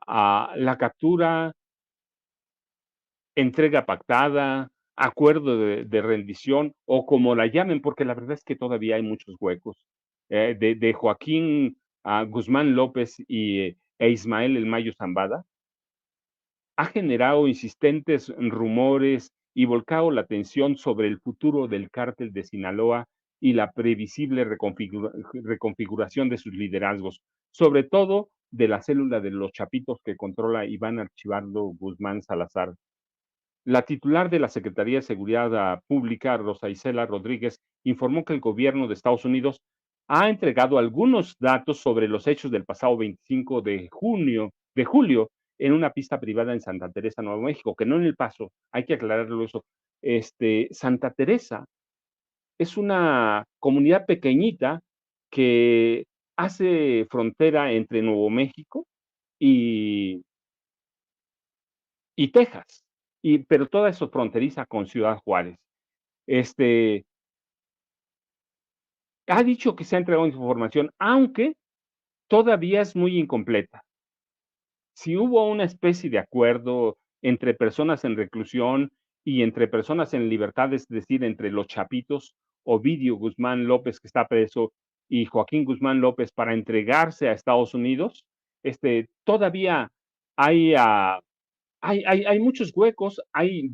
la captura, entrega pactada, acuerdo de rendición o como la llamen, porque la verdad es que todavía hay muchos huecos, de Joaquín Guzmán López e Ismael El Mayo Zambada, ha generado insistentes rumores y volcado la atención sobre el futuro del cártel de Sinaloa y la previsible reconfiguración de sus liderazgos, sobre todo de la célula de los Chapitos que controla Iván Archibaldo Guzmán Salazar. La titular de la Secretaría de Seguridad Pública, Rosa Isela Rodríguez, informó que el gobierno de Estados Unidos ha entregado algunos datos sobre los hechos del pasado 25 de julio, en una pista privada en Santa Teresa, Nuevo México, que no en El Paso, hay que aclararlo eso. Santa Teresa es una comunidad pequeñita que hace frontera entre Nuevo México y, y Texas, pero toda eso fronteriza con Ciudad Juárez. Este, ha dicho que se ha entregado información, aunque todavía es muy incompleta. Si hubo una especie de acuerdo entre personas en reclusión y entre personas en libertad, es decir, entre los Chapitos, Ovidio Guzmán López, que está preso, y Joaquín Guzmán López para entregarse a Estados Unidos, todavía hay, hay muchos huecos,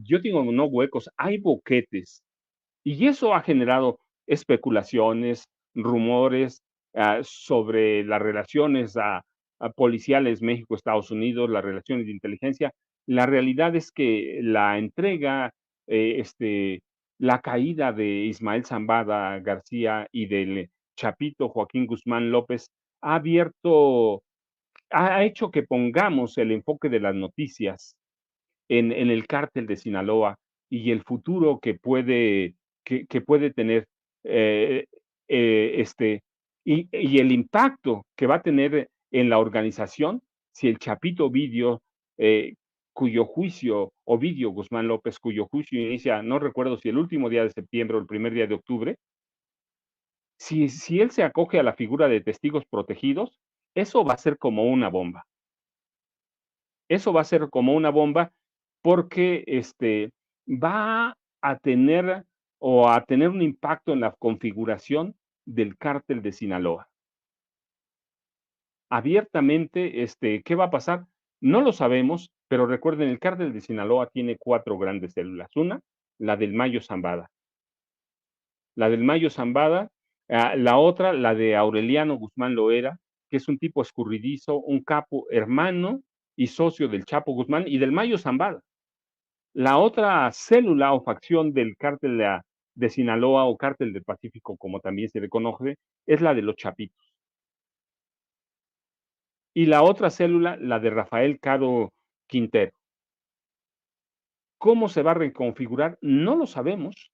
yo digo no huecos, hay boquetes. Y eso ha generado especulaciones, rumores sobre las relaciones policiales México-Estados Unidos, las relaciones de inteligencia. La realidad es que la entrega, eh, este, la caída de Ismael Zambada García y del Chapito Joaquín Guzmán López ha abierto, ha hecho que pongamos el enfoque de las noticias en el cártel de Sinaloa y el futuro que puede tener, eh, este, y el impacto que va a tener en la organización si el Chapito Ovidio, cuyo juicio, Ovidio Guzmán López, cuyo juicio inicia, no recuerdo si el último día de septiembre o el primer día de octubre, si él se acoge a la figura de testigos protegidos, eso va a ser como una bomba. Eso va a ser como una bomba porque va a tener o a tener un impacto en la configuración del cártel de Sinaloa. Abiertamente, ¿qué va a pasar? No lo sabemos, pero recuerden, el cártel de Sinaloa tiene 4 grandes células. Una, la del Mayo Zambada. La del Mayo Zambada, la otra, la de Aureliano Guzmán Loera, que es un tipo escurridizo, un capo hermano y socio del Chapo Guzmán y del Mayo Zambada. La otra célula o facción del cártel de Sinaloa o cártel del Pacífico, como también se le conoce, es la de los Chapitos. Y la otra célula, la de Rafael Caro Quintero. ¿Cómo se va a reconfigurar? No lo sabemos,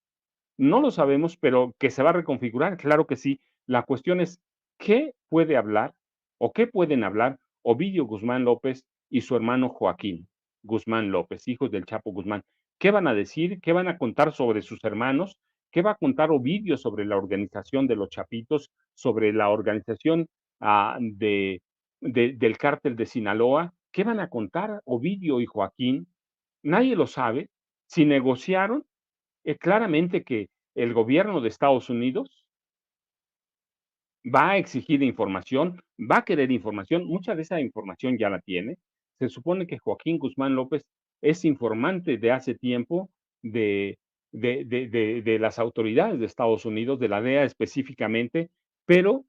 no lo sabemos, pero que se va a reconfigurar, claro que sí. La cuestión es, ¿qué puede hablar o qué pueden hablar Ovidio Guzmán López y su hermano Joaquín Guzmán López, hijos del Chapo Guzmán? ¿Qué van a decir? ¿Qué van a contar sobre sus hermanos? ¿Qué va a contar Ovidio sobre la organización de los Chapitos, sobre la organización del cártel de Sinaloa? ¿Qué van a contar Ovidio y Joaquín? Nadie lo sabe. Si negociaron, claramente que el gobierno de Estados Unidos va a exigir información, va a querer información, mucha de esa información ya la tiene. Se supone que Joaquín Guzmán López es informante de hace tiempo de, de las autoridades de Estados Unidos, de la DEA específicamente, pero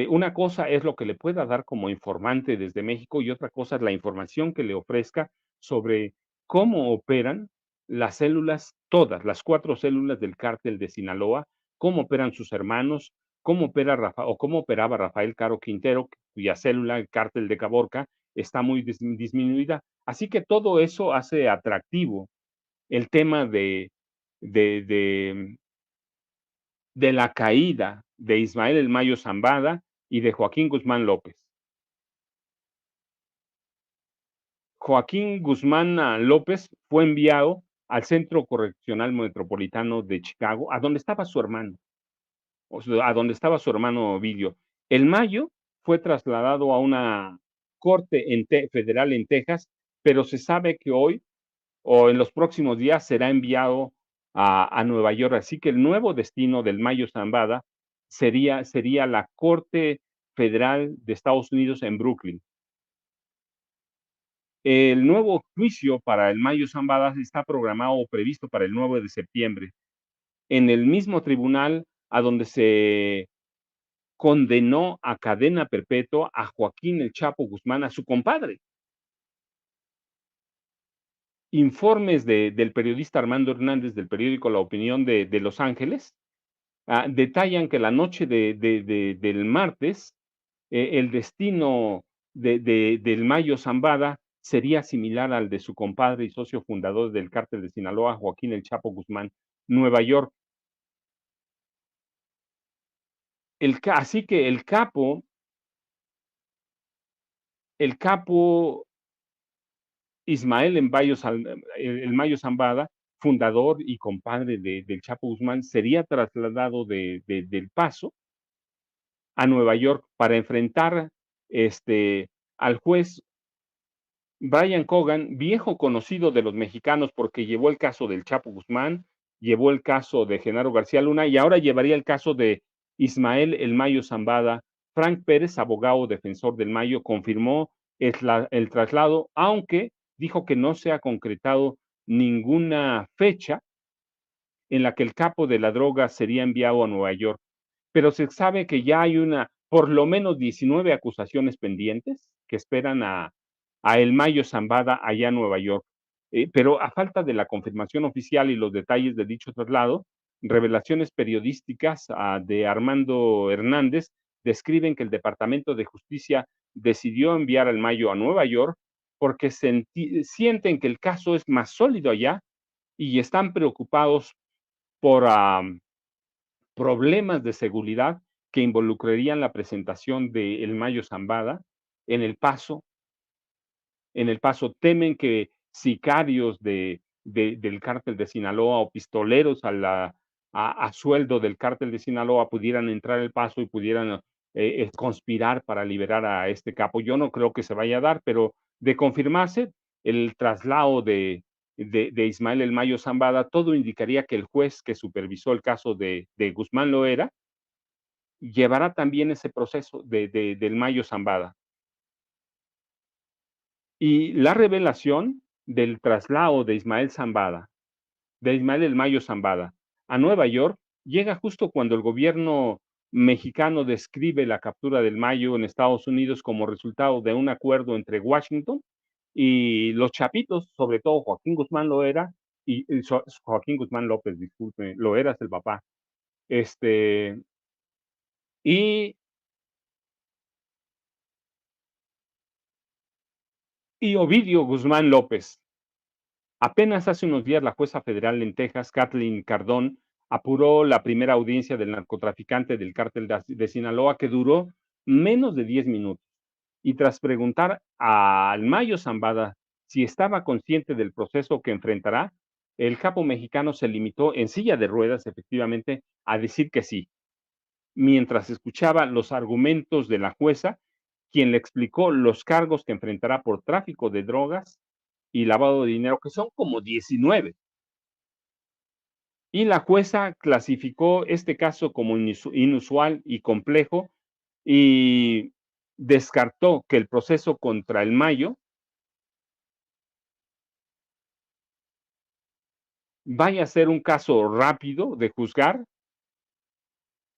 una cosa es lo que le pueda dar como informante desde México y otra cosa es la información que le ofrezca sobre cómo operan las células, todas las 4 células del cártel de Sinaloa, cómo operan sus hermanos, cómo opera o cómo operaba Rafael Caro Quintero, cuya célula, el cártel de Caborca, está muy disminuida. Así que todo eso hace atractivo el tema de, de, de la caída de Ismael El Mayo Zambada y de Joaquín Guzmán López. Joaquín Guzmán López fue enviado al Centro Correccional Metropolitano de Chicago, a donde estaba su hermano, o sea, a donde estaba su hermano Ovidio. El Mayo fue trasladado a una Corte Federal en Texas, pero se sabe que hoy o en los próximos días será enviado a Nueva York. Así que el nuevo destino del Mayo Zambada sería la Corte Federal de Estados Unidos en Brooklyn. El nuevo juicio para el Mayo Zambada está programado o previsto para el 9 de septiembre, en el mismo tribunal a donde se condenó a cadena perpetua a Joaquín El Chapo Guzmán, a su compadre. Informes del periodista Armando Hernández del periódico La Opinión de Los Ángeles detallan que la noche del martes el destino del Mayo Zambada sería similar al de su compadre y socio fundador del cártel de Sinaloa, Joaquín El Chapo Guzmán, Nueva York. Así que el capo Ismael el Mayo Zambada, fundador y compadre del Chapo Guzmán, sería trasladado del Paso a Nueva York para enfrentar al juez Brian Cogan, viejo conocido de los mexicanos porque llevó el caso del Chapo Guzmán, llevó el caso de Genaro García Luna y ahora llevaría el caso de Ismael El Mayo Zambada. Frank Pérez, abogado defensor del Mayo, confirmó el traslado, aunque dijo que no se ha concretado ninguna fecha en la que el capo de la droga sería enviado a Nueva York. Pero se sabe que ya hay por lo menos 19 acusaciones pendientes que esperan a El Mayo Zambada allá en Nueva York. Pero a falta de la confirmación oficial y los detalles de dicho traslado, revelaciones periodísticas de Armando Hernández describen que el Departamento de Justicia decidió enviar al Mayo a Nueva York porque sienten que el caso es más sólido allá y están preocupados por problemas de seguridad que involucrarían la presentación de El Mayo Zambada en El Paso. En El Paso temen que sicarios del cártel de Sinaloa o pistoleros a sueldo del cártel de Sinaloa pudieran entrar al Paso y pudieran conspirar para liberar a este capo. Yo no creo que se vaya a dar, pero de confirmarse el traslado de Ismael El Mayo Zambada, todo indicaría que el juez que supervisó el caso de Guzmán Loera llevará también ese proceso del Mayo Zambada. Y la revelación del traslado de Ismael El Mayo Zambada a Nueva York llega justo cuando el gobierno mexicano describe la captura del Mayo en Estados Unidos como resultado de un acuerdo entre Washington y los chapitos, sobre todo Joaquín Guzmán Loera y Joaquín Guzmán López, disculpe, Loera es el papá. Y, y Ovidio Guzmán López. Apenas hace unos días la jueza federal en Texas, Kathleen Cardone, apuró la primera audiencia del narcotraficante del cártel de Sinaloa que duró menos de 10 minutos. Y tras preguntar al Mayo Zambada si estaba consciente del proceso que enfrentará, el capo mexicano se limitó en silla de ruedas, efectivamente, a decir que sí, mientras escuchaba los argumentos de la jueza, quien le explicó los cargos que enfrentará por tráfico de drogas y lavado de dinero, que son como 19. Y la jueza clasificó este caso como inusual y complejo y descartó que el proceso contra el Mayo vaya a ser un caso rápido de juzgar,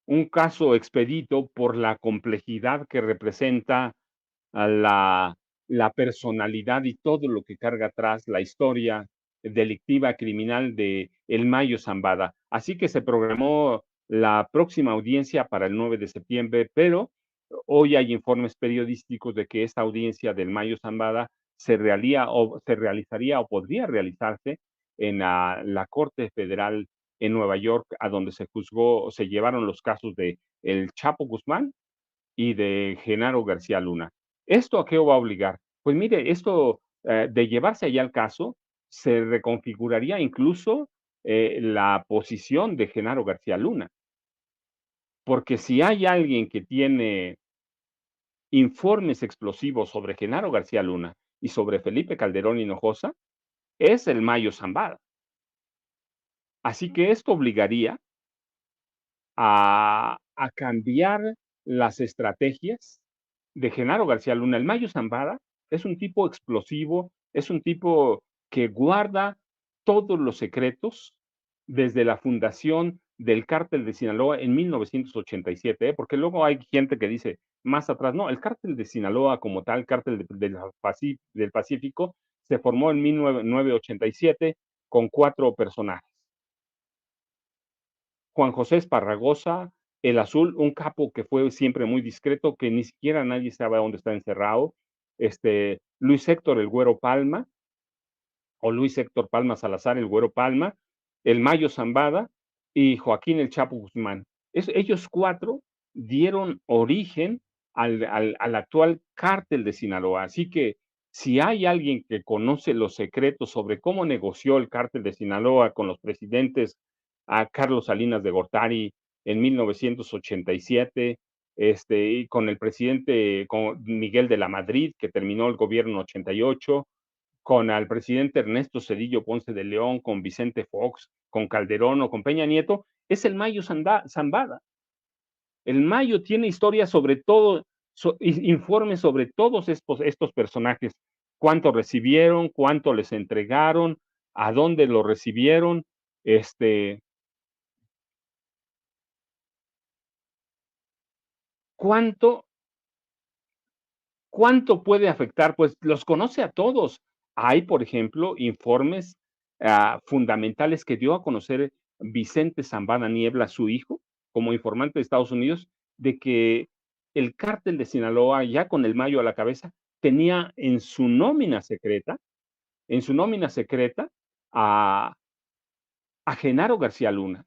un caso expedito por la complejidad que representa a la personalidad y todo lo que carga atrás la historia delictiva criminal de El Mayo Zambada. Así que se programó la próxima audiencia para el 9 de septiembre, pero hoy hay informes periodísticos de que esta audiencia del Mayo Zambada se realizaría o podría realizarse en la Corte Federal en Nueva York, a donde se llevaron los casos de El Chapo Guzmán y de Genaro García Luna. ¿Esto a qué va a obligar? Pues mire, esto de llevarse allá el caso, se reconfiguraría incluso la posición de Genaro García Luna, porque si hay alguien que tiene informes explosivos sobre Genaro García Luna y sobre Felipe Calderón Hinojosa es el Mayo Zambada. Así que esto obligaría a cambiar las estrategias de Genaro García Luna. El Mayo Zambada es un tipo explosivo, es un tipo que guarda todos los secretos desde la fundación del Cártel de Sinaloa en 1987, porque luego hay gente que dice más atrás, no, el Cártel de Sinaloa como tal, Cártel del Pacífico, se formó en 1987 con 4 personajes. Juan José Esparragosa, el Azul, un capo que fue siempre muy discreto, que ni siquiera nadie sabe dónde está encerrado. Luis Héctor el Güero Palma, o Luis Héctor Palma Salazar, el Güero Palma, el Mayo Zambada y Joaquín el Chapo Guzmán. Ellos 4 dieron origen al actual cártel de Sinaloa. Así que si hay alguien que conoce los secretos sobre cómo negoció el cártel de Sinaloa con los presidentes a Carlos Salinas de Gortari en 1987, y con el presidente con Miguel de la Madrid, que terminó el gobierno en 88, con al presidente Ernesto Zedillo Ponce de León, con Vicente Fox, con Calderón o con Peña Nieto, es el Mayo Zambada. El Mayo tiene historias sobre todo, informes sobre todos estos personajes, cuánto recibieron, cuánto les entregaron, a dónde lo recibieron, cuánto ¿Cuánto puede afectar? Pues los conoce a todos. Hay, por ejemplo, informes fundamentales que dio a conocer Vicente Zambada Niebla, su hijo, como informante de Estados Unidos, de que el cártel de Sinaloa, ya con el Mayo a la cabeza, tenía en su nómina secreta a, a Genaro García Luna.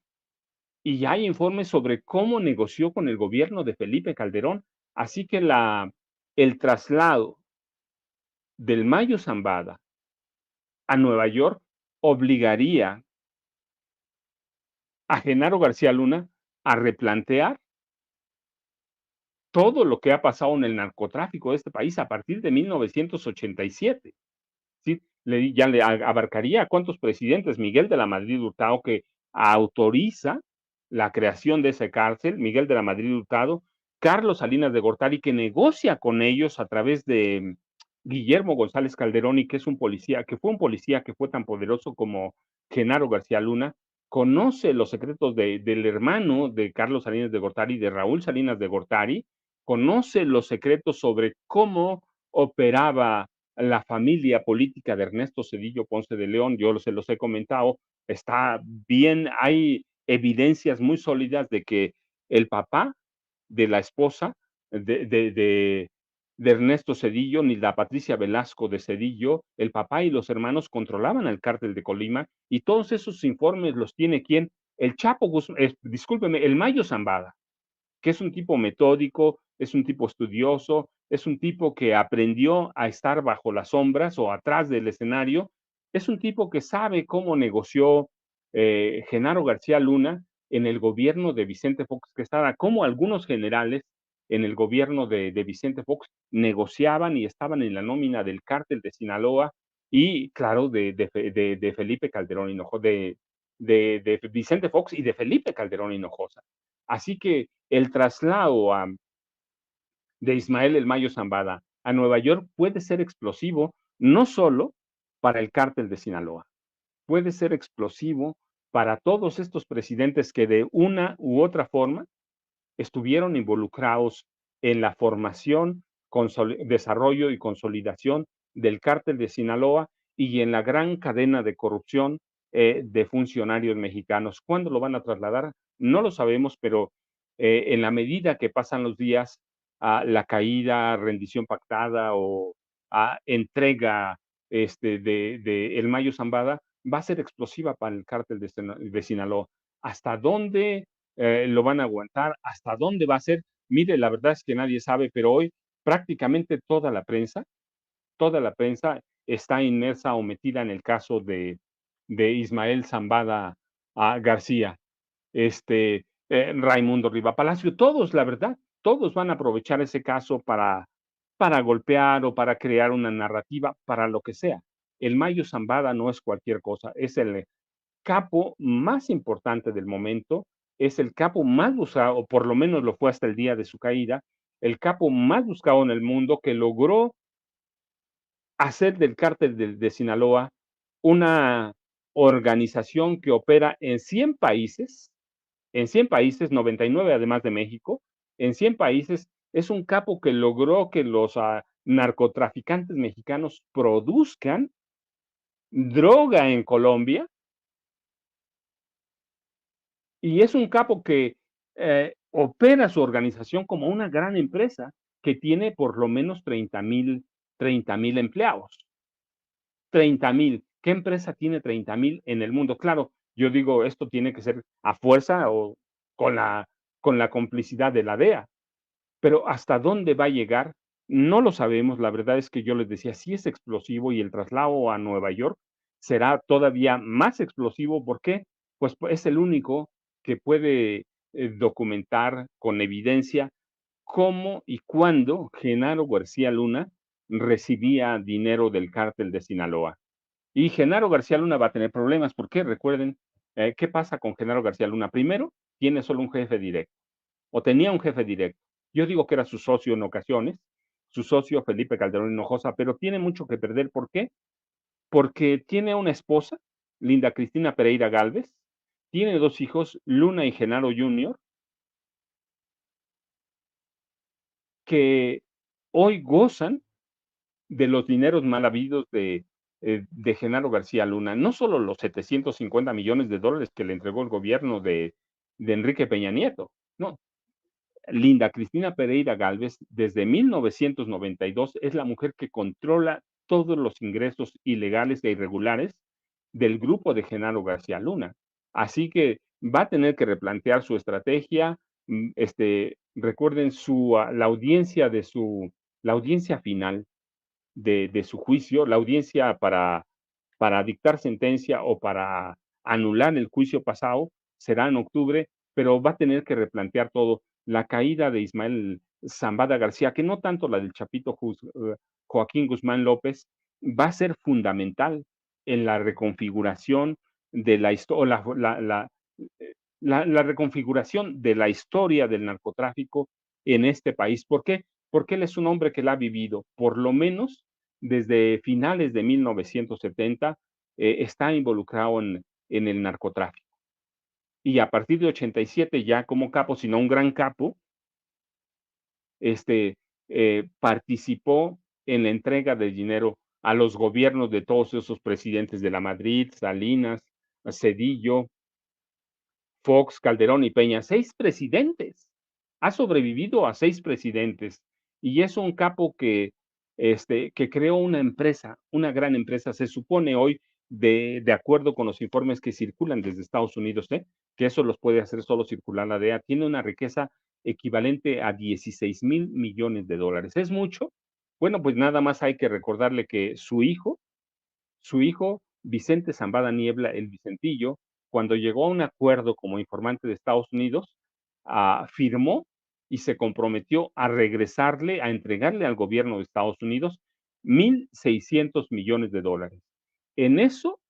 Y ya hay informes sobre cómo negoció con el gobierno de Felipe Calderón. Así que el traslado del Mayo Zambada a Nueva York obligaría a Genaro García Luna a replantear todo lo que ha pasado en el narcotráfico de este país a partir de 1987. ¿Sí? Ya le abarcaría a cuántos presidentes, Miguel de la Madrid Hurtado, que autoriza la creación de esa cárcel, Miguel de la Madrid Hurtado, Carlos Salinas de Gortari, que negocia con ellos a través de Guillermo González Calderón, y que es un policía, que fue un policía que fue tan poderoso como Genaro García Luna, conoce los secretos del hermano de Carlos Salinas de Gortari, de Raúl Salinas de Gortari, conoce los secretos sobre cómo operaba la familia política de Ernesto Zedillo Ponce de León. Yo se los he comentado, está bien, hay evidencias muy sólidas de que el papá de la esposa de Ernesto Zedillo, Nilda Patricia Velasco de Zedillo, el papá y los hermanos controlaban el cártel de Colima, y todos esos informes los tiene ¿quién? El Chapo Guzmán, discúlpeme, el Mayo Zambada, que es un tipo metódico, es un tipo estudioso, es un tipo que aprendió a estar bajo las sombras o atrás del escenario, es un tipo que sabe cómo negoció Genaro García Luna en el gobierno de Vicente Fox Quesada, cómo algunos generales en el gobierno de Vicente Fox negociaban y estaban en la nómina del cártel de Sinaloa y, claro, de Felipe Calderón Hinojosa, de Vicente Fox y de Felipe Calderón Hinojosa. Así que el traslado de Ismael El Mayo Zambada a Nueva York puede ser explosivo, no solo para el cártel de Sinaloa, puede ser explosivo para todos estos presidentes que de una u otra forma estuvieron involucrados en la formación, desarrollo y consolidación del cártel de Sinaloa y en la gran cadena de corrupción de funcionarios mexicanos. ¿Cuándo lo van a trasladar? No lo sabemos, pero en la medida que pasan los días, la caída, rendición pactada o entrega de El Mayo Zambada va a ser explosiva para el cártel de Sinaloa. ¿Hasta dónde lo van a aguantar? ¿Hasta dónde va a ser? Mire, la verdad es que nadie sabe, pero hoy prácticamente toda la prensa está inmersa o metida en el caso de Ismael Zambada García, Raimundo Riva Palacio, todos, la verdad, todos van a aprovechar ese caso para para golpear o para crear una narrativa, para lo que sea. El Mayo Zambada no es cualquier cosa, es el capo más importante del momento, es el capo más buscado, o por lo menos lo fue hasta el día de su caída, el capo más buscado en el mundo que logró hacer del cártel de Sinaloa una organización que opera en 100 países, 99 además de México, en 100 países, es un capo que logró que los narcotraficantes mexicanos produzcan droga en Colombia, y es un capo que opera su organización como una gran empresa que tiene por lo menos 30,000 empleados. 30,000. ¿Qué empresa tiene 30,000 en el mundo? Claro, yo digo, esto tiene que ser a fuerza o con la, con la complicidad de la DEA, pero hasta dónde va a llegar, no lo sabemos. La verdad es que yo les decía, sí es explosivo y el traslado a Nueva York será todavía más explosivo. ¿Por qué? Pues es el único que puede documentar con evidencia cómo y cuándo Genaro García Luna recibía dinero del cártel de Sinaloa. Y Genaro García Luna va a tener problemas, porque recuerden, ¿qué pasa con Genaro García Luna? Primero, tiene solo un jefe directo, o tenía un jefe directo. Yo digo que era su socio en ocasiones, su socio Felipe Calderón Hinojosa, pero tiene mucho que perder. ¿Por qué? Porque tiene una esposa, Linda Cristina Pereira Galvez, tiene dos hijos, Luna y Genaro Jr., que hoy gozan de los dineros mal habidos de Genaro García Luna. No solo los 750 millones de dólares que le entregó el gobierno de Enrique Peña Nieto, no. Linda Cristina Pereira Galvez, desde 1992, es la mujer que controla todos los ingresos ilegales e irregulares del grupo de Genaro García Luna. Así que va a tener que replantear su estrategia. Recuerden la audiencia la audiencia final de su juicio, la audiencia para dictar sentencia o para anular el juicio pasado será en octubre, pero va a tener que replantear todo. La caída de Ismael Zambada García, que no tanto la del Chapito Joaquín Guzmán López, va a ser fundamental en la reconfiguración de la historia, la reconfiguración de la historia del narcotráfico en este país. ¿Por qué? Porque él es un hombre que la ha vivido, por lo menos desde finales de 1970, está involucrado en el narcotráfico. Y a partir de 87, ya como capo, sino un gran capo, este, participó en la entrega de dinero a los gobiernos de todos esos presidentes de la Madrid, Salinas, Cedillo, Fox, Calderón y Peña, 6 presidentes. Ha sobrevivido a 6 presidentes y es un capo que creó una empresa, una gran empresa. Se supone hoy, de acuerdo con los informes que circulan desde Estados Unidos, que eso los puede hacer solo circular la DEA, tiene una riqueza equivalente a 16,000 millones de dólares. ¿Es mucho? Bueno, pues nada más hay que recordarle que su hijo, Vicente Zambada Niebla, el Vicentillo, cuando llegó a un acuerdo como informante de Estados Unidos, firmó y se comprometió a regresarle, a entregarle al gobierno de Estados Unidos 1,600 millones de dólares. En eso,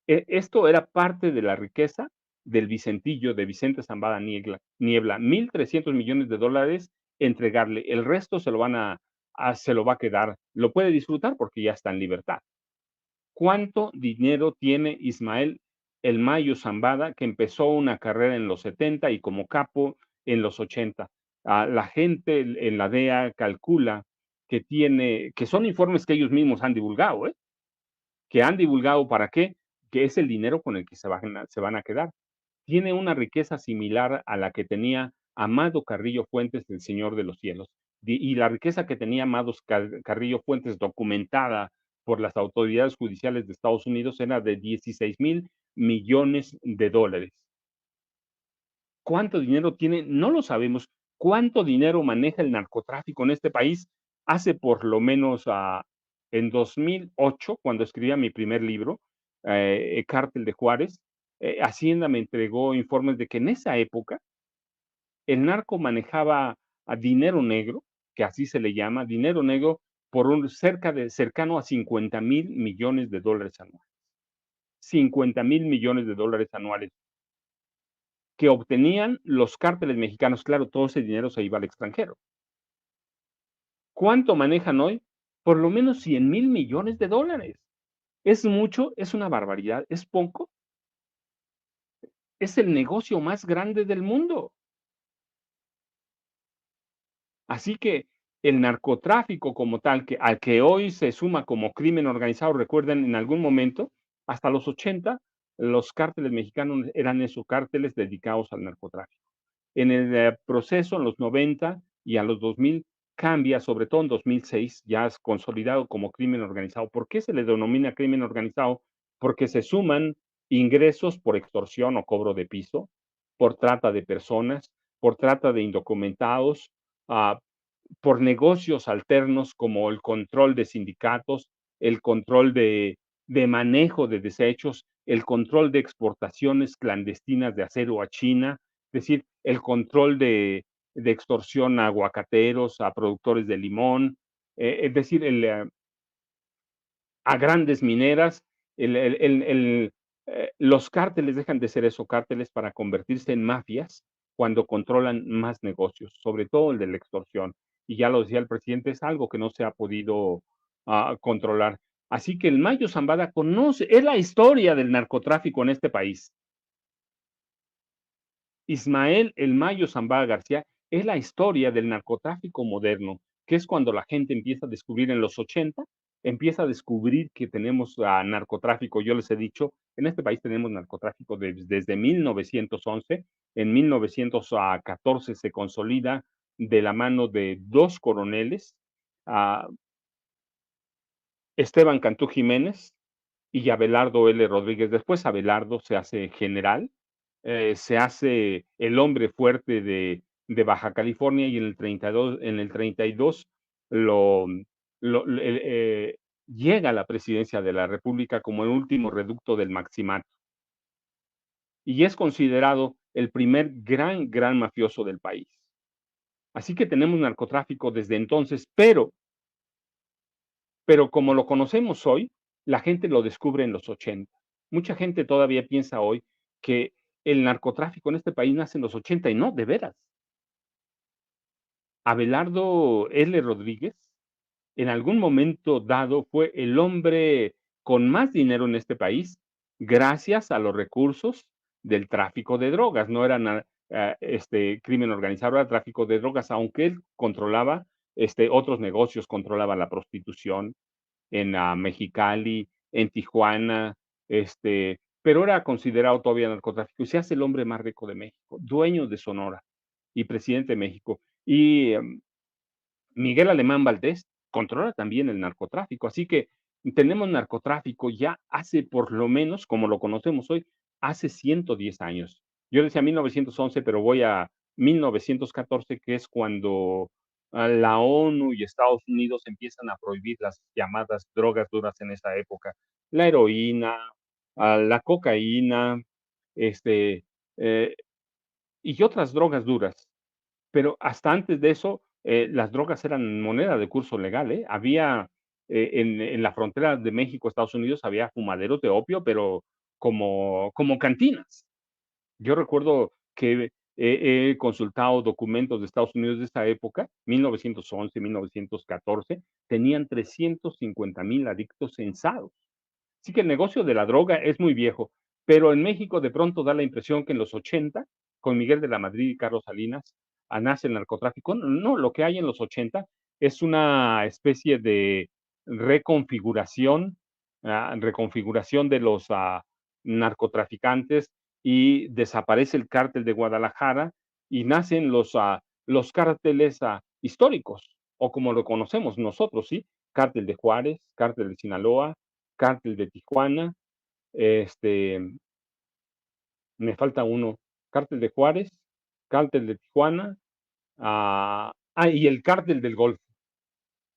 esto era parte de la riqueza del Vicentillo, de Vicente Zambada Niebla, 1,300 millones de dólares entregarle. El resto se lo va a quedar. Lo puede disfrutar porque ya está en libertad. ¿Cuánto dinero tiene Ismael El Mayo Zambada, que empezó una carrera en los 70 y como capo en los 80? La gente en la DEA calcula que son informes que ellos mismos han divulgado, que han divulgado. ¿Para qué? Que es el dinero con el que se van a quedar. Tiene una riqueza similar a la que tenía Amado Carrillo Fuentes, el Señor de los Cielos. Y la riqueza que tenía Amado Carrillo Fuentes, documentada por las autoridades judiciales de Estados Unidos, era de 16,000 millones de dólares. ¿Cuánto dinero tiene? No lo sabemos. ¿Cuánto dinero maneja el narcotráfico en este país? Hace por lo menos en 2008, cuando escribía mi primer libro, Cártel de Juárez, Hacienda me entregó informes de que en esa época el narco manejaba a dinero negro, que así se le llama, dinero negro por un cercano a $50,000 millones anuales. $50,000 millones anuales que obtenían los cárteles mexicanos. Claro, todo ese dinero se iba al extranjero. ¿Cuánto manejan hoy? Por lo menos $100,000 millones. ¿Es mucho? ¿Es una barbaridad? ¿Es poco? Es el negocio más grande del mundo. Así que el narcotráfico como tal, al que hoy se suma como crimen organizado, recuerden, en algún momento, hasta los 80, los cárteles mexicanos eran esos cárteles dedicados al narcotráfico. En el proceso, en los 90 y a los 2000, cambia, sobre todo en 2006, ya es consolidado como crimen organizado. ¿Por qué se le denomina crimen organizado? Porque se suman ingresos por extorsión o cobro de piso, por trata de personas, por trata de indocumentados, ah, por negocios alternos como el control de sindicatos, el control de manejo de desechos, el control de exportaciones clandestinas de acero a China, es decir, el control de extorsión a aguacateros, a productores de limón, es decir, a grandes mineras, los cárteles dejan de ser eso, cárteles para convertirse en mafias cuando controlan más negocios, sobre todo el de la extorsión. Y ya lo decía el presidente, es algo que no se ha podido controlar. Así que el Mayo Zambada conoce, es la historia del narcotráfico en este país. Ismael El Mayo Zambada García es la historia del narcotráfico moderno, que es cuando la gente empieza a descubrir en los 80, empieza a descubrir que tenemos narcotráfico. Yo les he dicho, en este país tenemos narcotráfico desde 1911, en 1914 se consolida de la mano de dos coroneles, uh, Esteban Cantú Jiménez y Abelardo L. Rodríguez. Después Abelardo se hace general, se hace el hombre fuerte de Baja California y en el 32 lo, llega a la presidencia de la República como el último reducto del Maximato y es considerado el primer gran mafioso del país. Así que tenemos narcotráfico desde entonces, pero como lo conocemos hoy, la gente lo descubre en los 80. Mucha gente todavía piensa hoy que el narcotráfico en este país nace en los 80 y no, de veras. Abelardo L. Rodríguez, en algún momento dado, fue el hombre con más dinero en este país gracias a los recursos del tráfico de drogas. No era crimen organizado, era tráfico de drogas, aunque él controlaba otros negocios, controlaba la prostitución, en Mexicali, en Tijuana, pero era considerado todavía narcotráfico y se hace el hombre más rico de México, dueño de Sonora y presidente de México. Y Miguel Alemán Valdés controla también el narcotráfico, así que tenemos narcotráfico ya hace por lo menos, como lo conocemos hoy, hace 110 años. Yo decía 1911, pero voy a 1914, que es cuando la ONU y Estados Unidos empiezan a prohibir las llamadas drogas duras en esa época. La heroína, la cocaína, este, eh, y otras drogas duras. Pero hasta antes de eso, las drogas eran moneda de curso legal, ¿eh? Había, en la frontera de México, Estados Unidos, había fumaderos de opio, pero como cantinas. Yo recuerdo que he consultado documentos de Estados Unidos de esa época, 1911, 1914, tenían 350,000 adictos censados. Así que el negocio de la droga es muy viejo, pero en México de pronto da la impresión que en los 80, con Miguel de la Madrid y Carlos Salinas, nace el narcotráfico. No, lo que hay en los 80 es una especie de reconfiguración, reconfiguración de los narcotraficantes y desaparece el cártel de Guadalajara y nacen los cárteles históricos, o como lo conocemos nosotros, ¿sí? Cártel de Juárez, cártel de Sinaloa, cártel de Tijuana, este, me falta uno, cártel de Juárez, cártel de Tijuana, y el cártel del Golfo.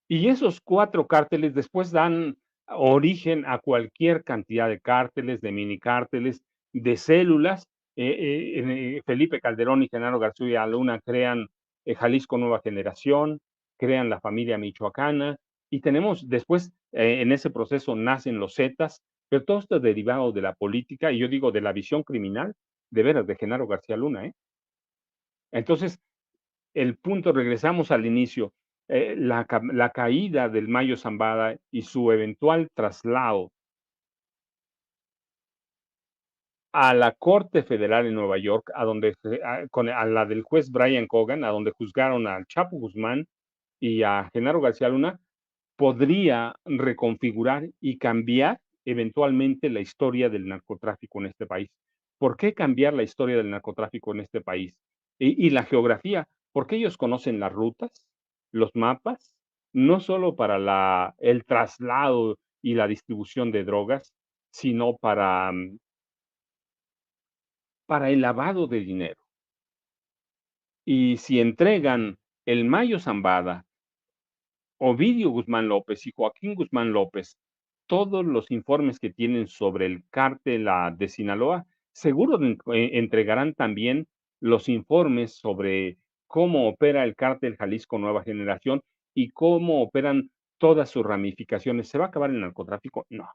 Y esos 4 cárteles después dan origen a cualquier cantidad de cárteles, de mini cárteles, de células. Felipe Calderón y Genaro García Luna crean Jalisco Nueva Generación, crean la familia michoacana, Y tenemos después, en ese proceso nacen los Zetas, pero todo esto es derivado de la política, y yo digo de la visión criminal, de veras, de Genaro García Luna, ¿eh? Entonces, el punto, regresamos al inicio, la caída del Mayo Zambada y su eventual traslado a la Corte Federal en Nueva York, a donde a la del juez Brian Cogan, a donde juzgaron al Chapo Guzmán y a Genaro García Luna, podría reconfigurar y cambiar eventualmente la historia del narcotráfico en este país. ¿Por qué cambiar la historia del narcotráfico en este país? Y la geografía, porque ellos conocen las rutas, los mapas, no solo para el traslado y la distribución de drogas, sino para el lavado de dinero. Y si entregan el Mayo Zambada, Ovidio Guzmán López y Joaquín Guzmán López, todos los informes que tienen sobre el cártel de Sinaloa, seguro entregarán también los informes sobre cómo opera el cártel Jalisco Nueva Generación y cómo operan todas sus ramificaciones. ¿Se va a acabar el narcotráfico? No,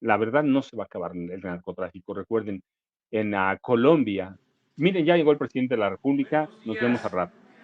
la verdad no se va a acabar el narcotráfico. Recuerden, en Colombia, miren, ya llegó el presidente de la República, Buenos nos vemos al días. rato.